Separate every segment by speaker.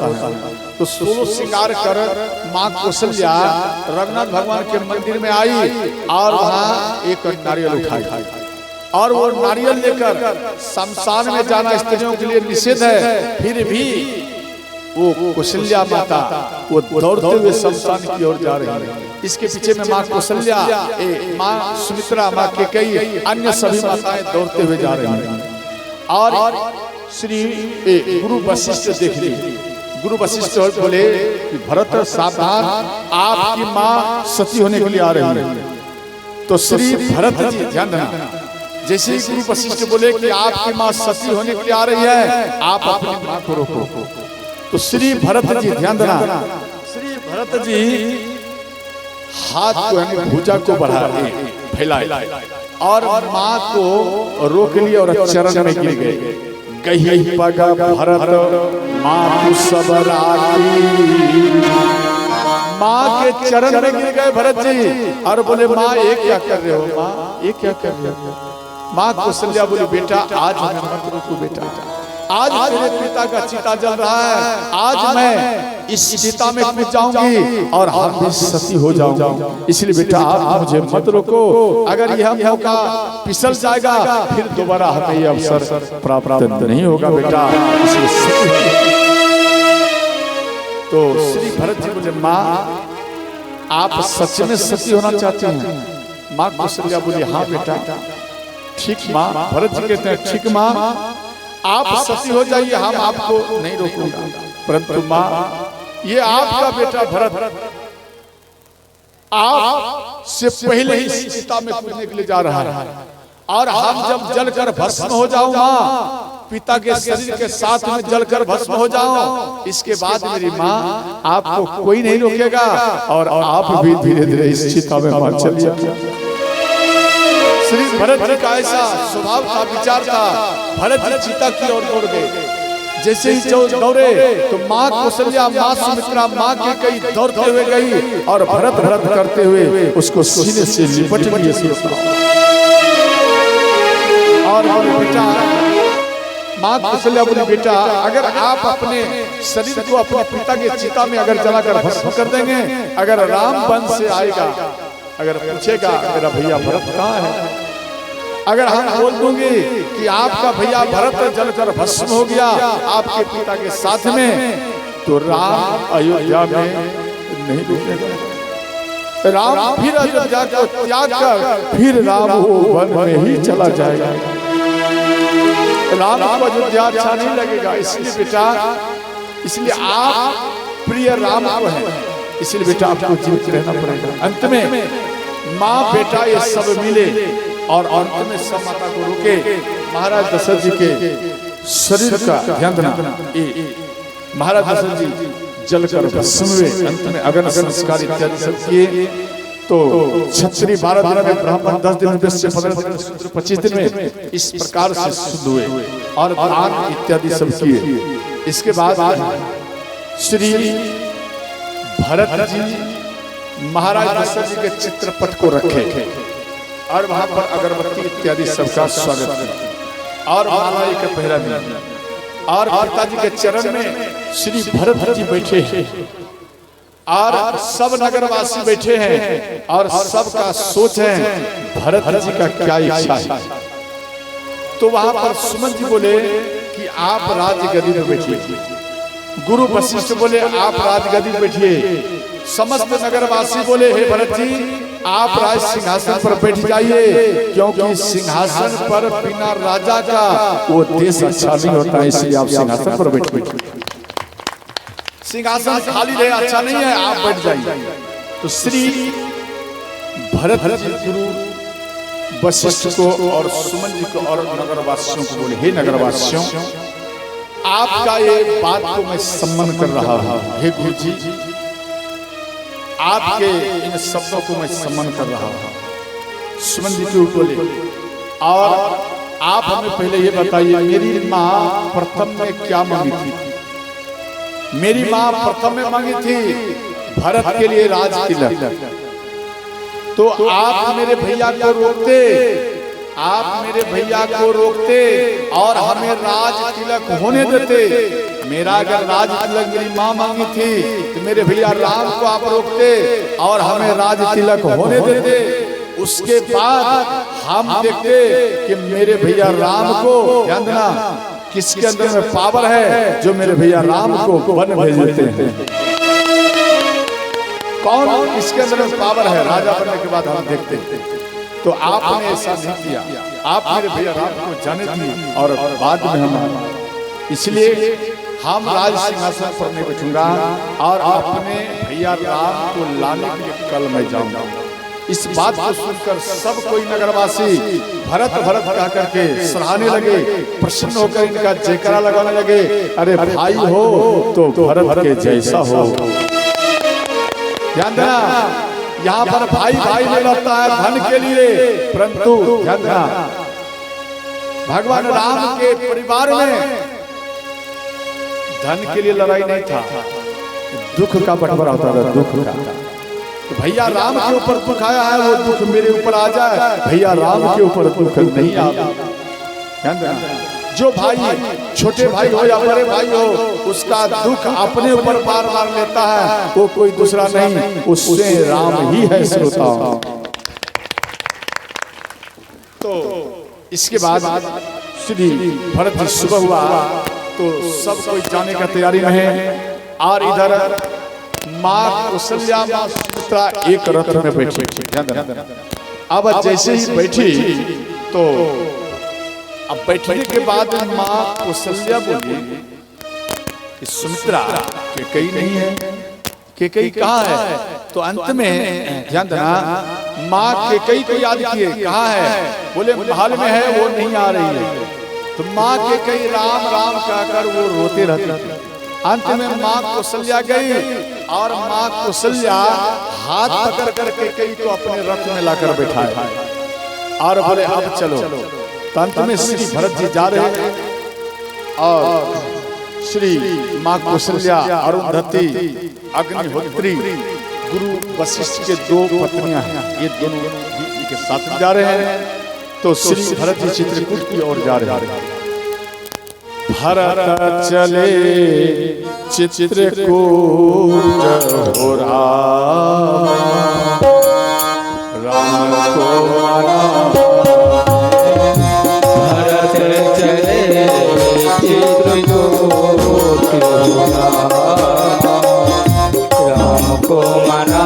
Speaker 1: होता है। तो 16 श्रृंगार कर माँ कौशल्या रघुनाथ भगवान के मंदिर में आई और वहाँ एक नारियल उठाई और वो नारियल लेकर शमशान में जाना स्त्रियों के लिए निषेध है, फिर भी वो कौशल्या माता वो दौड़ते हुए शमशान की ओर जा रही है। इसके पीछे में माँ कौशल्या, माँ सुमित्रा, माँ के कई अन्य सभी माताएं दौड़ते हुए जा रही हैं। और श्री गुरु वशिष्ठ देख ली। गुरु वशिष्ठ बोले कि भरत सावधान, आपकी माँ सती होने के लिए आ रही है। तो श्री भरत जी ध्यान देना, जैसे ही गुरु वशिष्ठ बोले कि आपकी माँ सती होने के लिए आ रही है, आप अपनी माँ को रोको। तो श्री भरत जी ध्यान देना, श्री भरत जी हाथ को यानी भुजा को बढ़ाए फैलाए और माँ को रोक लिया और चरण में गिर गए। गही पग भरत माँ सब राखी, माँ के चरण में गिर गए भरत जी और बोले माँ ये क्या कर रहे हो, माँ ये क्या कर रहे हो। माँ कौशल्या बोली बेटा आज मत रुको बेटा, आज मेरे पिता का चिता जल रहा है, आज मैं इस चिता में कूद जाऊंगी और हम भी सती हो जाऊंगा, इसलिए बेटा आप मुझे मत रोको। अगर यह मौका फिसल जाएगा फिर दोबारा हमें यह अवसर प्राप्त नहीं होगा बेटा, इसलिए तो श्री भरत जी बोले माँ आप सच में सती होना चाहते हैं। माँ कौशल्या बोली हाँ बेटा ठीक माँ। भरत जी कहते हैं ठीक माँ, आप सती हो जाइए, हम आपको नहीं रोकेंगे, परंतु माँ ये आपका बेटा भरत आप से पहले ही चिता में कूदने के लिए जा रहा है और हम जब जलकर भस्म हो जाऊं माँ, पिता के शरीर के साथ में जलकर भस्म हो जाऊं, इसके बाद मेरी माँ आपको कोई नहीं रोकेगा और आप भी धीरे धीरे इस चिता में माँ चलिए। श्री भरत जी का ऐसा स्वभाव था, विचार था। भरत जी चिता की ओर दौड़ गए। जैसे ही दौड़े तो माँ कौशल्या, माँ सुमित्रा, माँ के कई दौड़ते हुए गई और भरत भरत करते हुए उसको सीने से लिपट लिए। और बेटा माँ कौशल्या बोली बेटा अगर आप अपने शरीर को अपने पिता के चिता में अगर जलाकर भस्म कर देंगे, अगर राम वंश से आएगा, अगर पूछेगा मेरा भैया भरत कहाँ है, अगर हम बोल दूंगे कि आपका भैया भरत जलकर भस्म हो गया आपके पिता के साथ में, तो राम अयोध्या में नहीं रुकेगा, राम फिर अयोध्या को त्याग कर फिर राम वो वन में ही चला जाएगा, राम को अयोध्या अच्छा नहीं लगेगा। इसलिए बेटा, इसलिए आप प्रिय राम को हैं, इसलिए बेटा आपको जीवित रहना पड़ेगा। अंत में माँ बेटा ये सब मिले और अंत में सब माता को रोके। महाराज दशरथ जी के शरीर का ध्यान देना, महाराज दशरथ जी जलकर भस्म हुए। अंत में अग्नि संस्कार इत्यादि सब किए। तो क्षत्रिय 12 दिन में, ब्राह्मण 10 दिन में, वैश्य 15 दिन में, शूद्र 25 दिन में इस प्रकार से शुद्ध हुए और दान इत्यादि सब किए। इसके बाद श्री भरत जी महाराज दशरथ जी के चित्रपट को रखे और वहां पर अगरबत्ती इत्यादि सबका स्वागत किया और माला एक पहरा दिया और पिताजी के चरण में श्री भरत जी बैठे हैं और सब नगरवासी बैठे हैं और सबका सोच है भरत जी का क्या इच्छा है। तो वहां पर सुमन जी बोले कि आप राजगद्दी में बैठिए। गुरु वशिष्ठ बोले आप राजगद्दी में बैठिए। समस्त नगरवासी बोले हे भरत जी आप राज सिंहासन पर बैठ जाइए, क्योंकि सिंहासन पर बिना राजा का वो देश अच्छा नहीं होता है, इसलिए आप सिंहासन पर बैठिए। सिंहासन खाली रहे अच्छा नहीं है, आप बैठ जाइए। तो श्री भरत जी गुरु वशिष्ठ को और सुमन जी को और नगरवासियों को बोले हे नगरवासियों, आपका ये बात को मैं सम्मान कर रहा हूँ। हे गुरु जी आपके इन शब्दों को मैं सम्मान कर रहा हूँ। सुमन जी क्यों बोले और आप हमें पहले ये बताइए मेरी माँ प्रथम में क्या मांगी थी? मेरी माँ प्रथम में मांगी थी भरत के लिए राज तिलक। तो आप मेरे भैया को रोकते आप मेरे भैया को रोकते और हमें राज तिलक होने देते। मेरा अगर राज तिलक मेरी माँ मांगी थी तो मेरे भैया राम को आप रोकते और हमें राज तिलक होने देते। उसके बाद हम देखते कि मेरे भैया राम को, ध्यान देना, किसके अंदर में पावर है जो मेरे भैया राम को वन भेज देते हैं। कौन इसके अंदर में पावर है? राजा बनने के बाद हम देखते हैं। तो आपने ऐसा नहीं किया, आप मेरे भैया राम को जाने दिए और बाद में हम, इसलिए हम राज सिंहासन पर नहीं बैठूंगा और अपने भैया राम को लाने के लिए कल मैं जाऊंगा। इस बात को सुनकर सब कोई नगरवासी भरत भरत कह करके सराहने लगे, प्रसन्न होकर इनका जयकारा लगाने लगे। अरे भाई हो तो भरत के जैसा हो। ध्यान देना, यहाँ पर भाई भाई में लड़ता है धन के लिए, परंतु ध्यान देना भगवान राम के परिवार में धन के लिए लड़ाई नहीं था, दुख का बंटवारा होता था, दुख का। तो भैया राम के ऊपर दुख आया है, वो दुख मेरे ऊपर आ जाए, भैया राम के ऊपर दुख नहीं आता। ध्यान देना, जो भाई छोटे भाई हो या बड़े भाई हो, उसका दुख अपने ऊपर बार बार लेता है, वो कोई दूसरा नहीं, उससे राम ही है श्रोता। तो इसके बाद श्री भरत जी सुबह हुआ तो सब कोई जाने का तैयारी में है और इधर माँ कौशल्या माँ सुमित्रा एक रथ में बैठी। अब जैसे ही बैठी तो अब बैठने के बाद माँ कौशल्या बोली कि सुमित्रा कैकेयी नहीं है, कैकेयी कहाँ है? तो अंत में ध्यान देना, माँ कैकेयी को याद किए, कहाँ है? बोले महल में है, वो नहीं आ रही है। तो माँ कैकेयी राम राम कहकर वो रोते रहते। अंत में माँ कौशल्या गई और माँ कौशल्या हाथ पकड़ कर कैकेयी को अपने रथ में लाकर बैठाया और बोले अब चलो। अंत में श्री भरत जी जा रहे हैं और श्री माँ कौशल्या, अरुंधति, अग्निहोत्री, गुरु वशिष्ठ के दो पत्नियां हैं, ये दोनों के साथ जा रहे हैं। तो श्री भरत जी चित्रकूट की ओर जा रहे हैं। भरत चले चित्रकूट हो राम को मना।
Speaker 2: भरत चले चित्रकूट हो राम को मना।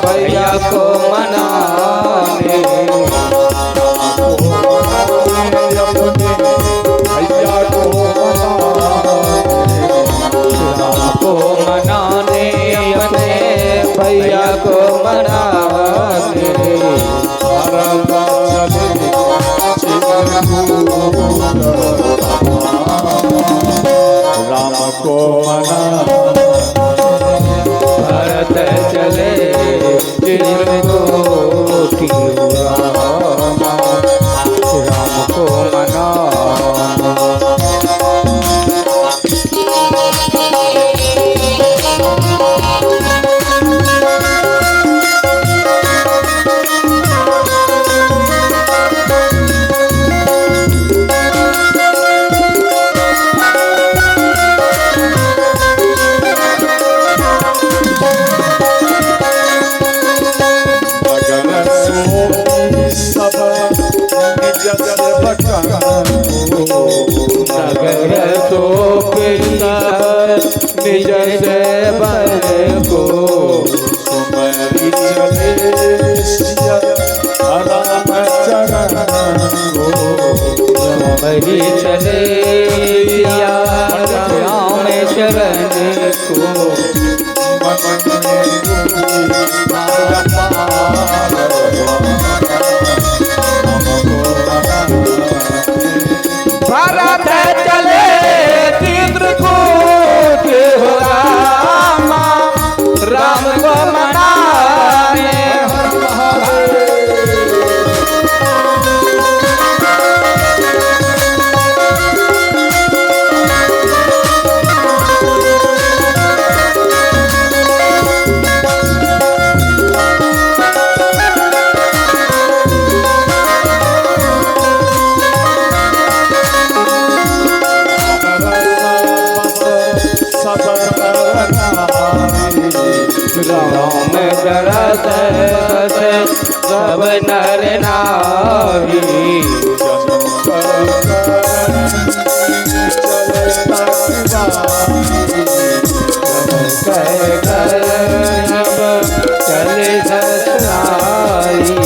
Speaker 2: भैया को मनाने भैया को मनाने
Speaker 1: राम को मना।
Speaker 2: भरत चले चित्रकूट राम को मना। नगर तो निज से बन को
Speaker 1: सुमरि चले राम चरण को।
Speaker 2: सुमरि चले राम चरण को। भरत चले चित्रकूट हो राम राम को मनाने। बसे सब नर नारी। चले ससुरारी।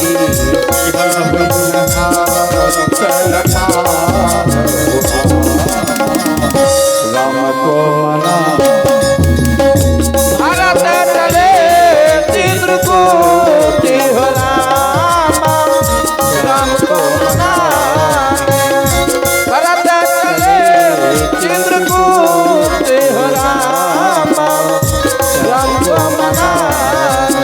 Speaker 1: राम को मना
Speaker 2: भरत चले चित्रकूट हो रामा। राम को मनाने भरत चले चित्रकूट हो रामा। राम को मनाने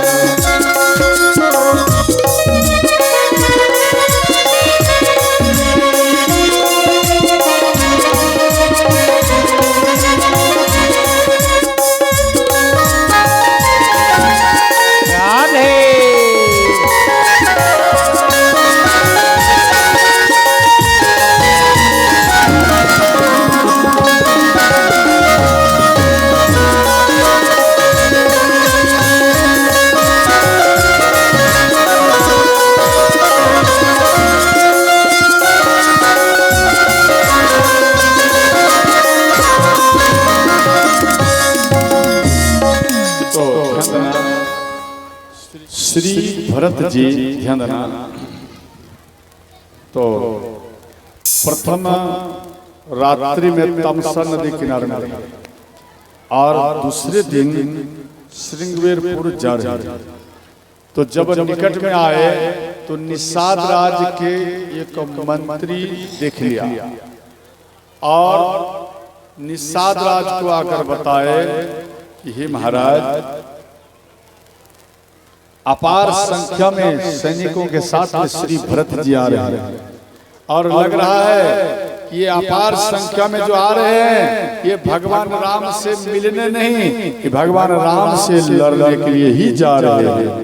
Speaker 1: श्री भरत जी ध्यान देना। तो प्रथम रात्रि में तमसा नदी किनारे में रहे और दूसरे दिन श्रृंगवेरपुर जा रहे। तो जब निकट में आए तो निषाद राज के एक मंत्री देख लिया और निषाद राज को आकर बताए कि हे महाराज, अपार संख्या में सैनिकों के साथ श्री भरत जी आ रहे हैं और लग रहा है कि ये अपार संख्या में जो आ रहे हैं ये भगवान राम से मिलने नहीं, कि भगवान राम से लड़ने के लिए ही जा रहे हैं।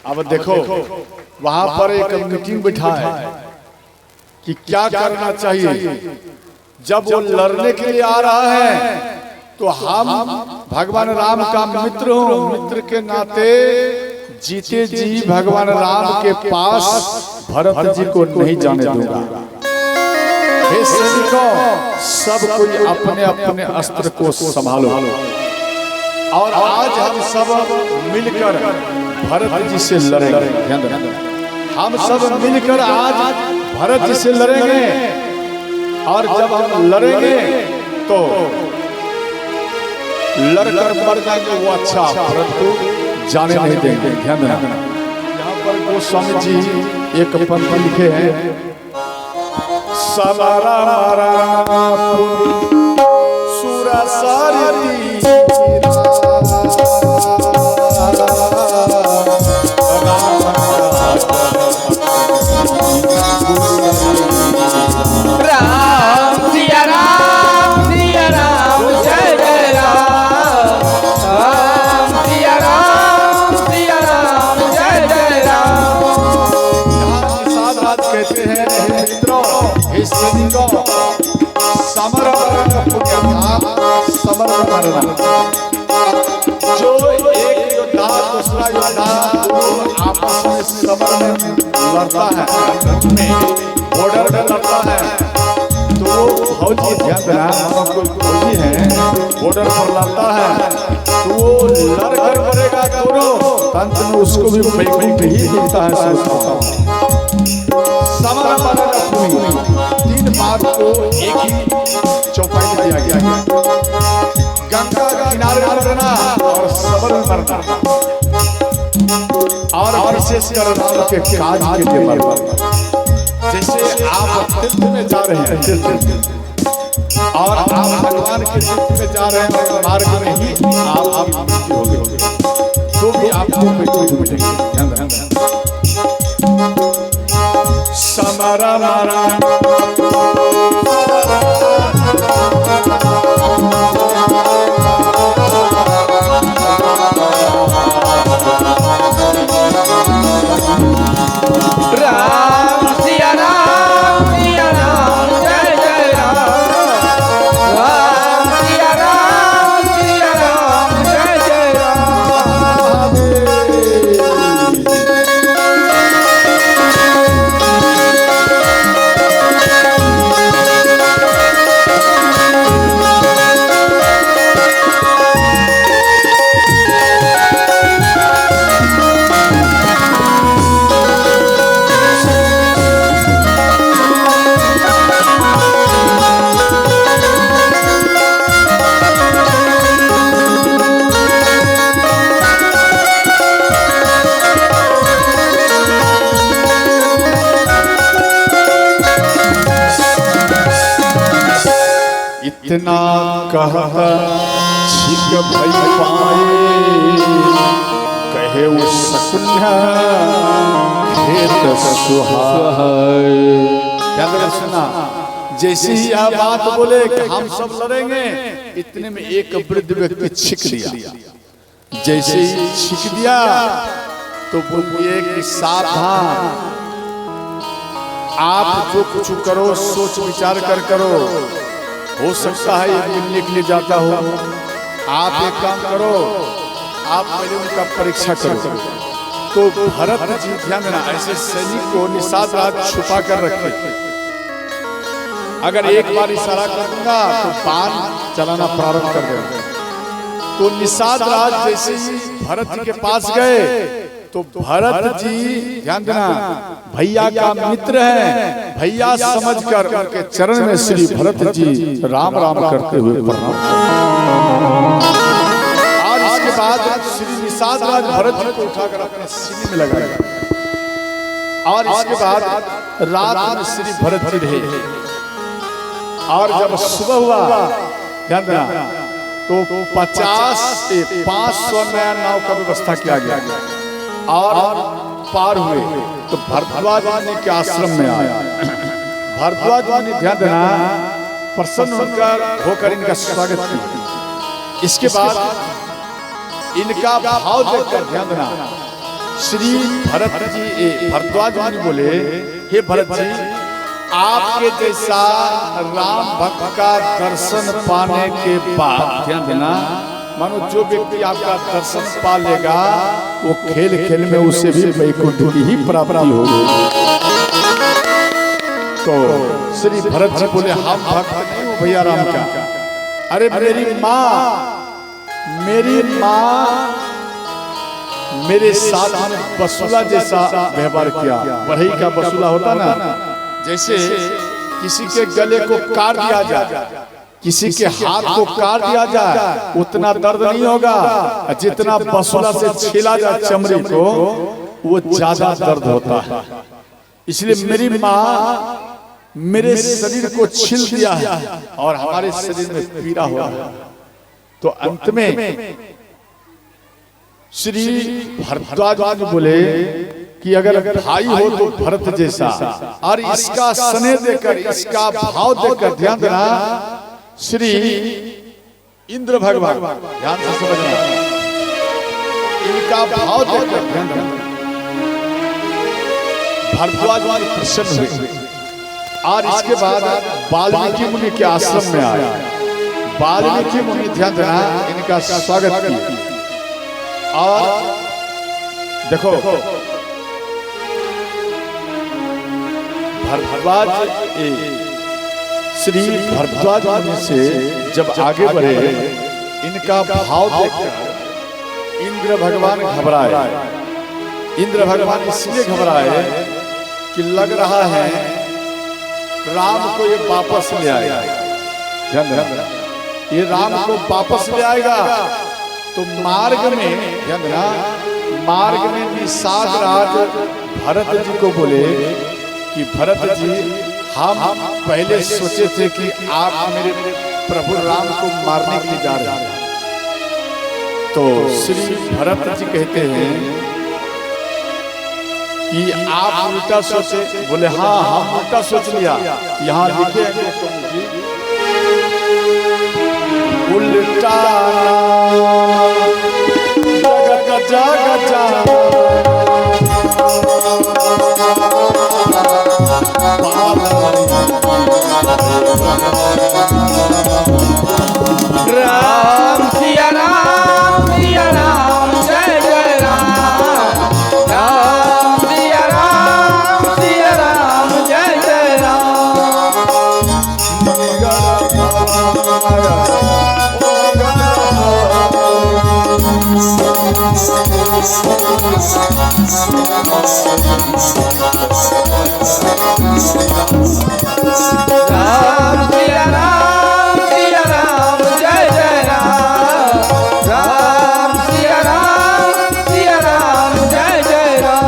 Speaker 1: अब देखो वहां पर एक मीटिंग बिठा है कि क्या करना चाहिए। जब वो लड़ने के लिए आ रहा है तो हम भगवान राम का मित्र हूं, मित्र के नाते जीते जी भगवान राम के पास भरत जी को नहीं जाने दूंगा। हे सैनिकों, सब कोई अपने अपने अस्त्र को संभालो और आज हम सब मिलकर भरत जी से लड़ेंगे। हम सब मिलकर आज भरत जी से लड़ेंगे और जब हम लड़ेंगे तो लड़कर मर जाएंगे वो अच्छा, परंतु जाने नहीं देंगे। ध्यान देना, यहाँ पर गोस्वामी जी एक पंक्ति लिखे हैं, समारा मारा सुरा सारी जो एक योद्धा दूसरा योद्धा आपस में समर में लड़ता है, बॉर्डर में लड़ता है, तो फौजी ध्यान देना, फौजी है बॉर्डर पर लड़ता है तो वो लड़कर मरेगा दोनों, अंत में उसको भी पेट ही मिलता है। समर तीन बात को एक ही चौपाई में दिया गया, गंगा किनारे मरना और समर में मरना और विशेषकर राम के काज के लिए मरना। जैसे आप तीर्थ में जा रहे हैं और आप भगवान के तीर्थ में जा रहे हैं, मार्ग में ही आप मृत्यु होगी तो भी आपको मिलेंगे। समरा मारा इतना कहता छिक भई पाए कहे वो सकुन्या खेत सुहाय। क्या सुना? जैसे ही यह बात बोले कि हम सब लड़ेंगे, इतने में एक वृद्ध व्यक्ति छिक दिया। जैसे ही छिक दिया तो बोलिए कि सावधान, आप जो कुछ करो सोच विचार कर करो, हो सकता है एक मिलने के लिए जाता हो। आप एक काम करो, आप पहले उनका परीक्षा करो। तो भरत जी ध्यान देना, ऐसे सैनिक को निषाद राज छुपा कर रखे। अगर एक बार इशारा कर दूंगा तो बाण चलाना प्रारंभ कर देगा। तो निषाद राज जैसे ही भरत जी के पास गए तो भरत जी ध्यान देना भैया का मित्र है, भैया समझकर उनके चरण में श्री भरत जी राम राम करते हुए प्रणाम। और इसके बाद श्री निषाद राज भरत जी को उठाकर अपने सीने में लगाया। और इसके बाद रात में श्री भरत जी रहे। और जब सुबह हुआ ध्यान देना तो 500 नया नाव का व्यवस्था किया गया और पार हुए तो भरद्वाज मुनि के आश्रम में आया। भरद्वाज मुनि ध्यान देना प्रसन्न होकर इनका स्वागत किया। इसके बाद इनका भाव देखकर ध्यान देना श्री भरत जी भरद्वाज मुनि बोले, हे भरत जी, आपके जैसा राम भक्त का दर्शन पाने के बाद ध्यान देना, मानो जो व्यक्ति आपका दर्शन पा लेगा वो खेल खेल में उसे भी वैकुंठ की ही प्राप्ति होगी। तो श्री भरत जी बोले, हम भक्त नहीं हो भैया राम का। अरे मेरी माँ मेरे साथ बसुला जैसा व्यवहार किया। बढ़ई का बसुला होता ना, जैसे किसी के गले को काट दिया जाए, किसी के हाथ को काट दिया जाए, उतना दर्द नहीं होगा जितना बसुला से छीला जाए चमड़ी को, वो ज्यादा दर्द होता है। इसलिए मेरी माँ मेरे शरीर को छील दिया है और हमारे शरीर में पीड़ा हुआ है। तो अंत में श्री भरद्वाज बोले कि अगर भाई हो तो भरत जैसा, और इसका स्नेह देकर, इसका भाव देकर ध्यान देना श्री इंद्र भगवान, ध्यान से समझना, इनका भाव देकर ध्यान देना भरद्वाज मुनि प्रसन्न हुए। और इसके बाद वाल्मीकि मुनि के आश्रम में आए। वाल्मीकि मुनि ध्यान देना इनका स्वागत किया। और देखो भरद्वाज श्री भरद्वाज मुनि से जब आगे बढ़े, इनका भाव देखकर इंद्र भगवान घबराए। इंद्र भगवान इसलिए घबराए कि लग रहा है राम को ये वापस ले आएगा। ये राम को वापस ले आएगा। तो मार्ग में निषाद राज भरत जी को बोले कि भरत जी, हम पहले सोचे थे कि आप मेरे प्रभु राम को मारने के लिए जा रहे हैं। तो श्री भरत जी कहते हैं कि आप उल्टा सोचे। बोले हाँ, हम उल्टा सोच लिया। यहाँ लिखे उल्टा जगत जगत
Speaker 2: राम सिया राम जय जय राम। राम सिया राम जय जय राम सिया राम जय जय राम। राम सिया राम जय जय राम।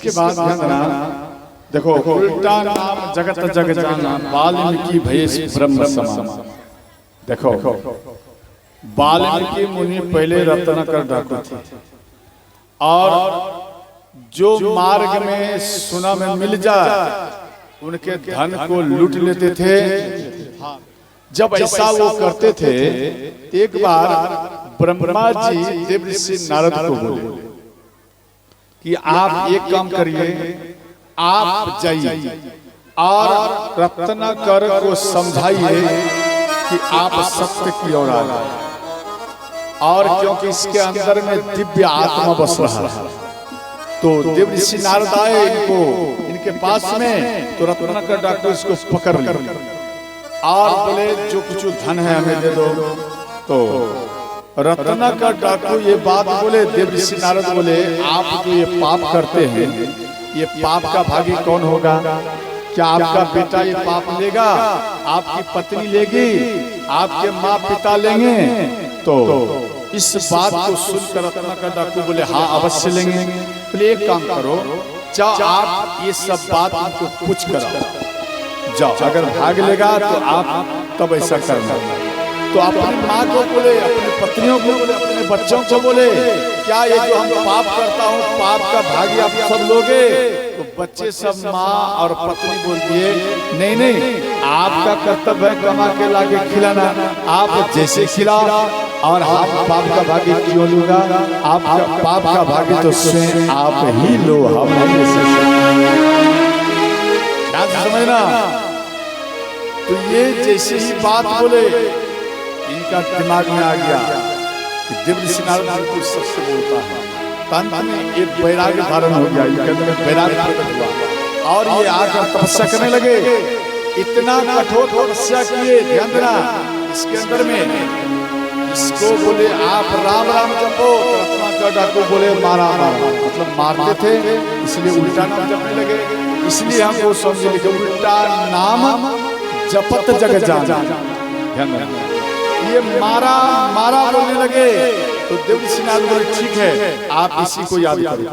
Speaker 1: इसके बाद देखो उल्टा नाम जगत जग जाना वाल्मीकि भयेश ब्रह्म समान। देखो वाल्मीकि मुनि पहले रत्नाकर डाकू थे और जो मार्ग में सुना में मिल जाए उनके धन को लूट लेते थे। जब ऐसा वो करते थे, एक बार ब्रह्मा जी देवर्षि नारद को बोले कि आप एक काम करिए, आप जाइए और रत्नाकर को समझाइए कि आप सत्य की ओर आ गए, और क्योंकि इसके अंदर में दिव्य आत्मा बस रहा है। तो देवर्षि नारद आए इनके पास में, तो रत्नाकर डाकू इसको पकड़ लिया और बोले जो कुछ धन है हमें दे दो। तो रत्नाकर डाकू ये बात बोले, देवर्षि नारद बोले आप जो ये पाप करते हैं, ये पाप का भागी कौन होगा? क्या आपका बेटा ये पाप लेगा? आपकी पत्नी लेगी? आपके माँ पिता लेंगे? तो इस बात को सुनकर रत्नाकर डाकू बोले हाँ अवश्य लेंगे। बोले एक काम करो, जाओ आप ये सब बात उनको पूछ कराओ, जाओ अगर भाग लेगा तो आप तब ऐसा करना। तो अपनी माँ को बोले, अपनी पत्नियों को बोले, अपने बच्चों को बोले क्या ये जो हम पाप करता हूँ पाप का भागी आप सब लोगे? तो बच्चे सब माँ और पत्नी बोलती है नहीं नहीं, आपका कर्तव्य है कमा के लाके खिलाना, आप जैसे खिलाओ और हम पाप का भागी क्यों लूंगा? आपका पाप का भागी तो स्वयं आप ही लो, हम नहीं ले सकते। समझना। तो ये जैसे ही बात बोले इनका दिमाग में आ गया कि देवर्षि नारद बिल्कुल सच बोलता है। अंत में एक वैराग्य धारण हो गया, इनके अंदर वैराग्य प्रकट हुआ और ये आकर तपस्या करने लगे। इतना कठोर तपस्या किए, ध्यान देना इसके अंदर में। इसको बोले आप राम राम जपो, रत्नाकर डाकू बोले मारा मारा, मतलब मारते थे इसलिए उल्टा नाम जपने लगे। इसलिए हमको समझ लिखे उल्टा नाम जपत जग जाना। ये मारा मारा बोलने लगे तो देवर्षि नारद बोले ठीक है आप इसी को याद करो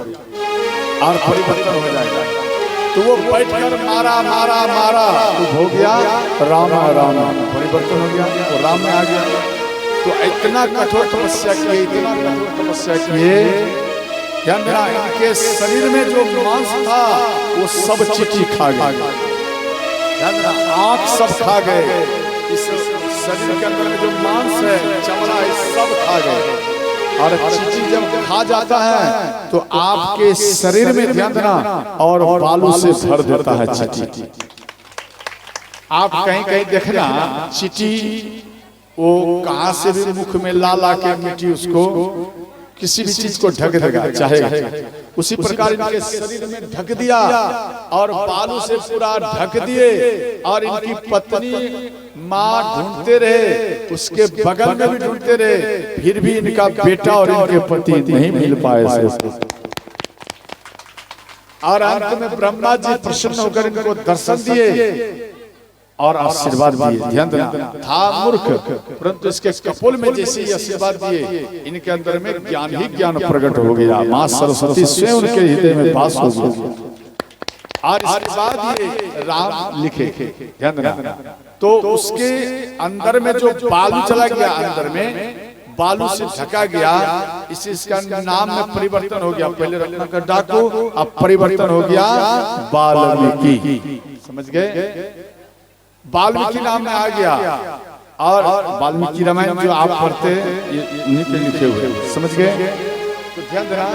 Speaker 1: और परिवर्तन हो जाएगा। तो वो बैठकर मारा मारा मारा तो हो गया राम राम, परिवर्तन हो गया तो राम में आ गया। तो इतना कठोर तपस्या किए, इतना कठोर तपस्या किए, ध्यान देना इनके शरीर में जो मांस था वो सब चींटी खा गए, ध्यान देना आँख सब खा गए, इस शरीर के अंदर में जो मांस है चमड़ा है सब खा गए। और चींटी जब खा जाता है तो आपके शरीर में ध्यान देना और बालू से भर देता है चींटी। आप कहीं कहीं देखना चींटी वो कहां से भी मुख में ला ला के मिट्टी उसको किसी भी चीज को ढक देगा चाहे। उसी प्रकार इनके शरीर में ढक दिया और बालू से पूरा ढक दिए और इनकी पत्नी माँ ढूंढते रहे, उसके बगल में भी ढूंढते रहे, फिर भी इनका बेटा और इनके पति नहीं मिल पाए। और अंत में ब्रह्मा जी प्रसन्न होकर इनको दर्शन दिए और आशीर्वाद दिए। ध्यान देना था मूर्ख, परंतु इसके कपोल में जैसे ही आशीर्वाद दिए इनके अंदर में ज्ञान ही ज्ञान प्रकट हो गया। माँ सरस्वती स्वयं उनके हृदय में वास हो गई और इसके बाद ये राम लिखे। ध्यान देना तो उसके अंदर में जो बालू चला गया, अंदर में बालू से ढका गया, इसका नाम में परिवर्तन हो गया। पहले रत्नाकर डाकू, अब परिवर्तन हो गया वाल्मीकि। समझ गए? वाल्मीकि नाम में आ गया। और वाल्मीकि रामायण जो आप पढ़ते उन्हीं पे लिखे हुए, समझ गए? तो ध्यान देना।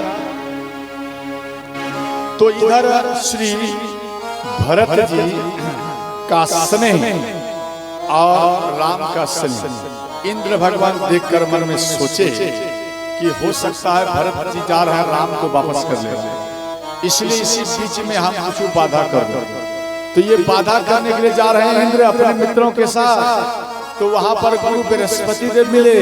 Speaker 1: तो इधर श्री भरत जी का स्नेह और राम का स्नेह इंद्र भगवान देखकर मन में सोचे कि हो सकता है भरत जी जा रहे हैं राम को वापस कर ले, इसलिए इसी बीच में हम कुछ बाधा कर दें। तो ये बाधा करने के लिए जा रहे हैं इंद्र अपने मित्रों के साथ। तो वहां पर गुरु बृहस्पति देव मिले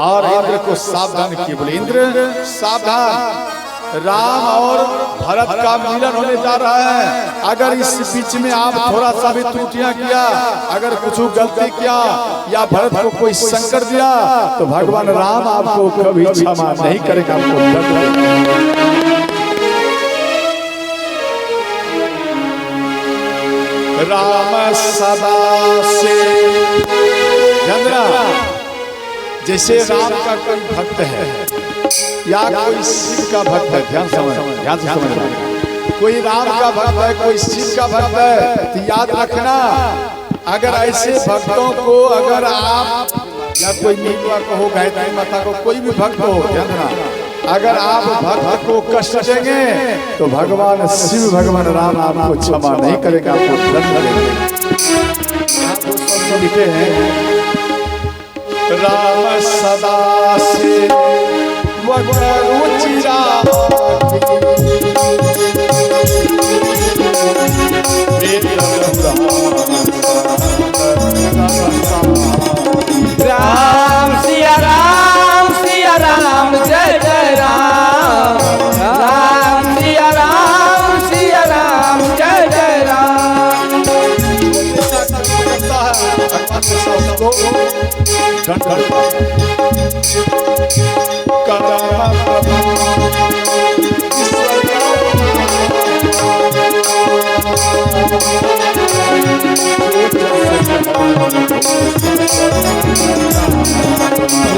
Speaker 1: और इंद्र को सावधान किए, बोले इंद्र सावधान, राम और भरत का मिलन होने जा रहा है। अगर इस बीच में आप थोड़ा सा भी त्रुटियां किया, अगर कुछ गलती किया या भरत को कोई संकट दिया तो भगवान राम आपको कभी क्षमा नहीं करेगा। राम सदा से। चंद्रा जैसे राम का कोई भक्त है या कोई शिव का भक्त है, ध्यान से समझना, कोई राम का भक्त है कोई शिव का भक्त है, तो याद रखना अगर ऐसे भक्तों को अगर आप या कोई मीतवा को हो, गायत्री माता को, कोई भी भक्त हो, ध्यान रखना अगर आप भक्त को कष्ट देंगे तो भगवान शिव भगवान राम आपको क्षमा नहीं करेगा, आपको दंड देंगे। लिखे हैं राम सदा से रुचिरा
Speaker 2: राम सिया राम जय जय राम। राम सिया राम जय जय राम।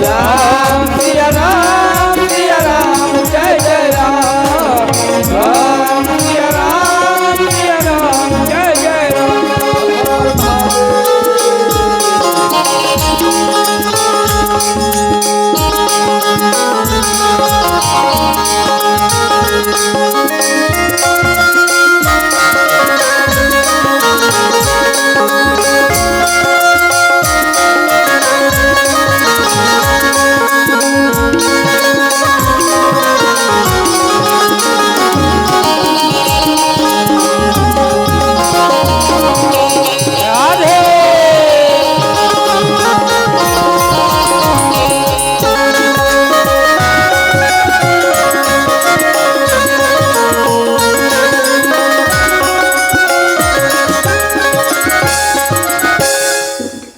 Speaker 2: राम सिया राम जय जय राम। राम सिया राम जय जय राम।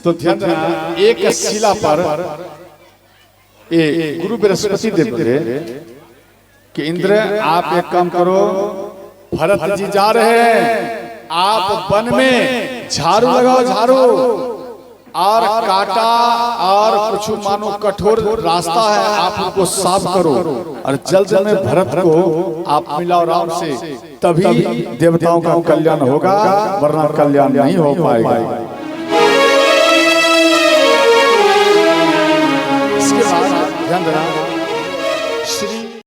Speaker 1: तो ध्यान देना एक शिला पर गुरु बृहस्पति देव बोले कि इंद्र आप एक काम करो, भरत जी जा रहे हैं, आप वन में झाड़ू लगाओ, झाड़ू और काटा और कुछ मानो कठोर रास्ता है आप उनको साफ करो और जल्द में भरत को आप मिलाओ राम से, तभी देवताओं का कल्याण होगा, वरना कल्याण नहीं हो पाएगा। इसके बाद ध्यान देना श्री